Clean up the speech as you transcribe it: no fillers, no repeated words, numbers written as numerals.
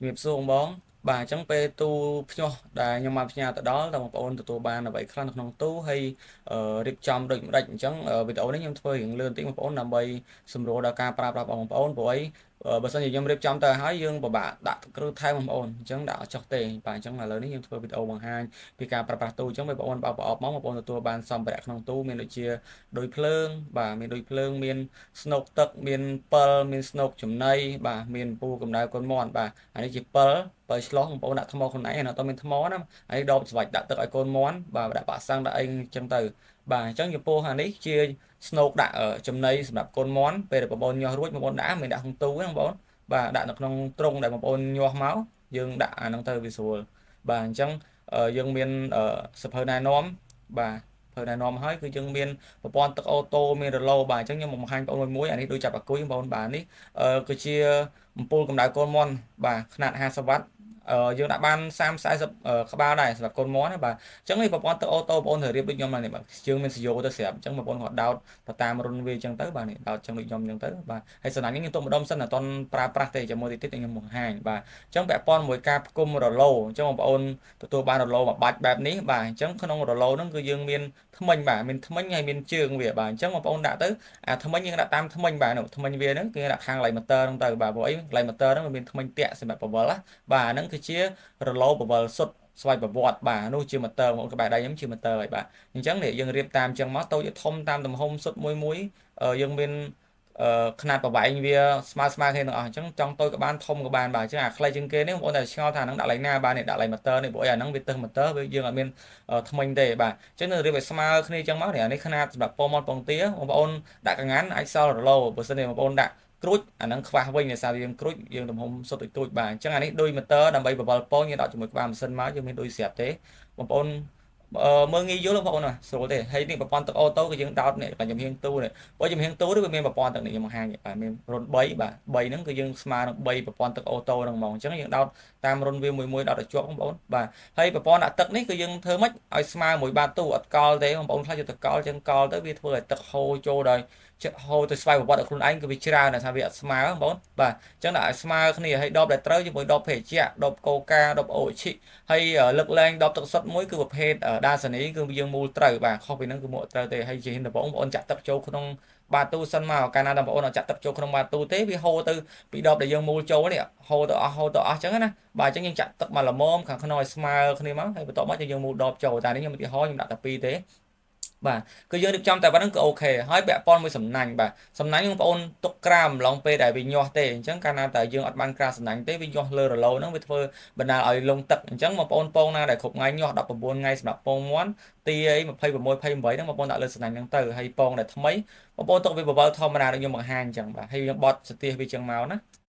ជំរាបសួរបងបាទអញ្ចឹងពេលទូភ្ញាស់ដែលខ្ញុំមកផ្ញើទៅដល់តើបងប្អូនទទួលបានអ្វីខ្លះនៅក្នុងទូហើយរៀបចំដូចម្ដេចអញ្ចឹងវីដេអូនេះខ្ញុំធ្វើរៀងលឿនតិចបងប្អូនដើម្បីសម្រួលដល់ការប្រើប្រាស់របស់បងប្អូនព្រោះអីបើសិនជាខ្ញុំរៀបចំទៅហើយយើងពិបាកដាក់គ្រឹះថែមបងប្អូនអញ្ចឹងដាក់អត់ចុះទេបាទអញ្ចឹងឥឡូវនេះខ្ញុំធ្វើវីដេអូបង្ហាញពីការប្រើប្រាស់ទូអញ្ចឹងបងប្អូនបើប្រអប់មកបងប្អូនទទួលបានសម្ភារៈក្នុងទូមានដូចជាដូចភ្លើងបាទមានដូចភ្លើងមានស្នូកទឹកមានពិលមានស្នូកចំណីបាទមានពូកម្ដៅកូនមាន់បាទអានេះជាពិលឆ្លោះបងប្អូនដាក់ថ្មខ្លួនឯងអានោះតើមានថ្មណាអានេះដបស្វាច់ដាក់ទឹកឲ្យកូនមាន់បាទដាក់បាក់សាំងដាក់អីអញ្ចឹងទៅបាទអញ្ចឹងចំពោះអានេះជាស្នូកដាក់ចំណីសម្រាប់កូនមាន់ពេលដែលបងប្អូនញាស់រួចបងប្អូនដាក់មិនដាក់ក្នុងទូទេបងប្អូនបាទដាក់នៅក្នុងទ្រុងដែលបងប្អូនញាស់មកយើងដាក់អាហ្នឹងទៅវាស្រួលបាទអញ្ចឹងយើងមានសភៅណែនាំបាទភៅណែនាំហើយគឺយើងមានប្រព័ន្ធទឹកអូតូមានរ៉ូឡូបាទអញ្ចឹងខ្ញុំបង្ហាញបងប្អូនមួយអានេះដូចចាប់អាគុយបងប្អូនបាទនេះគឺជាអំពូលកម្ដៅកូនមាន់បាទខ្នាត50 វ៉ាត់យើងដាក់បាន30 40ក្បាលដែរសម្រាប់កូនមាន់ណាបាទអញ្ចឹងនេះប្រព័ន្ធទឹកអូតូបងប្អូនត្រូវរៀបដូចខ្ញុំនេះបាទយើងមានសយោទៅស្រាប់អញ្ចឹងបងប្អូនគាត់ដោតទៅតាមរុនវាអញ្ចឹងទៅបាទនេះដោតអញ្ចឹងដូចខ្ញុំអញ្ចឹងទៅបាទហើយសំណាញ់នេះខ្ញុំទុកម្ដុំសិនអត់ទាន់ប្រើប្រាស់ទេចាំមើលតិចៗខ្ញុំបង្ហាញបាទអញ្ចឹងពាក់ព័ន្ធមួយការផ្គុំរ៉ូឡូអញ្ចឹងបងប្អូនទទួលបានរ៉ូឡូមួយបាច់បែបនេះបាទអញ្ចឹងក្នុងរ៉ូឡូហ្នឹងគឺយើងមានថ្មិញបាទមានថ្មិញហើយមានជើងវាបាទអញ្ចឹងបងប្អូនដាក់ទៅអាថ្មិញយើងដាក់តាមថ្មិញបាទនោះថ្មិញវាហ្នឹងគឺដាក់ខាងឡៃម៉ូទ័រហ្នឹងទៅបាទព្រោះអីឡៃម៉ូទ័រហ្នឹងវាមានថ្មិញតាក់សម្រាប់បវលណាបាទអាហ្នឹងគឺជារឡូបវលសុទ្ធស្វ័យប្រវត្តិបាទនោះជាម៉ូទ័រមកក្បែរដៃខ្ញុំជាម៉ូទ័រហើយបាទអញ្ចឹងនេះយើងរៀបតាមអញ្ចឹងមកតូចធំតាមទំហំសុទ្ធមួយយើងមានຂະຫນາດប្រវែងវាស្មើគ្នាទាំងអស់អញ្ចឹងចង់តូចក៏បានធំក៏បានបាទអញ្ចឹងអាខ្លីជាងគេនេះបងប្អូនតែឆ្ងល់ថានឹងដាក់ឡៃណាបាទនេះដាក់ឡៃម៉ូទ័រនេះព្រោះអាហ្នឹងវាទឹះម៉ូទ័រវាយើងអត់មានថ្មិញទេបាទអញ្ចឹងនឹងរៀបឲ្យស្មើគ្នាអញ្ចឹងមកនេះអានេះຂະຫນາດសម្រាប់ពងមាន់ពងទាបងប្អូនដាក់កង្ហាន់អាចសល់រឡូបើសិនជាបងប្អូនដាក់គ្រួចអាហ្នឹងខ្វះវិញដោយសារយើងគ្រួចយើងទំហំសុទ្ធដូចទូចបាទអញ្ចឹងអានេះដូចម៉ូទ័រដើម្បីបវលពងយើងដាក់ជាមួយក្បាលម៉ាស៊ីនមកយើងមានដូចស្រាប់ទេបងប្អូនមើលងាយយល់បងប្អូនណាស្រួលទេហើយនេះប្រព័ន្ធទឹកអូតូគឺយើងដោតនេះចំហៀងទូនេះបើចំហៀងទូនេះវាមានប្រព័ន្ធទឹកនេះខ្ញុំបង្ហាញបាទមានរុន3បាទ3ហ្នឹងគឺយើងស្មើនឹង3ប្រព័ន្ធទឹកអូតូហ្នឹងហ្មងអញ្ចឹងយើងដោតតាមរុនវាមួយដោតឲ្យជាប់បងប្អូនបាទហើយប្រព័ន្ធដាក់ទឹកនេះគឺយើងធ្វើម៉េចឲ្យស្មើមួយបាតទូអត់កលទេបងប្អូនខ្លះយកទៅកលចឹងកលទៅវាធ្វើឲ្យទឹកហូរចូលដោយចិត្តហូរទៅស្វ័យប្រវត្តិឲ្យខ្លួនឯងគឺវាច្រើនតែថាវាអត់ស្មើបងប្អូនបាទអញ្ចឹងដាក់ឲ្យស្មើគ្នាហើយដបដែលត្រូវជាមួយដបភេសជ្ជៈដបកូកាដបអូឈីហើយលើកលែងដបទឹកសុទ្ធមួយគឺប្រភេទដាសានីគឺយើងមូលត្រូវបាទខុសពីហ្នឹងគឺមកត្រូវទេហើយជាហ៊ានបងប្អូនចាក់ទឹកចូលក្នុងបាទូសិនមកកាលណាបងប្អូនអត់ចាក់ទឹកចូលក្នុងបាទូទេវាហូរទៅពីដបដែលយើងមូលចូលនេះហូរទៅអស់អញ្ចឹងណាបាទអញ្ចឹងយើងចាក់ទឹកមកល្មមខាងក្នុងឲ្យស្មើគ្នាមកហើយបន្ទាប់មកយើងមូលដបចូលតែនេះខ្ញុំឧទាហរណ៍ខ្ញុំដាក់តែ2ទេបាទគឺយើងរៀបចំតែប៉ុណ្្នឹងគឺអូខេហើយពាក់ព័ន្ធមួយសំណាញ់បាទសំណាញ់បងប្អូនទុកក្រាមឡងពេលដែលវាញាស់ទេអញ្ចឹងកាលណាតែយើងអត់បានក្រាសំណាញ់ទេវាញាស់លើរឡូហ្នឹងវាធ្វើបណ្ដាលឲ្យលងទឹកអញ្ចឹងបងប្អូនពងណាដែលគ្រប់ថ្ងៃញាស់19ថ្ងៃសម្រាប់ពងមាន់ទីអី26 28ហ្នឹងបងប្អូនដាក់លើសំណាញ់ហ្នឹងទៅហើយពងដែលថ្មីបងប្អូនទុកវាបវលធម្មតាដូចខ្ញុំបង្ហាញអញ្ចឹងបាទហើយយើងបត់ស្ទះវាចឹងមកណា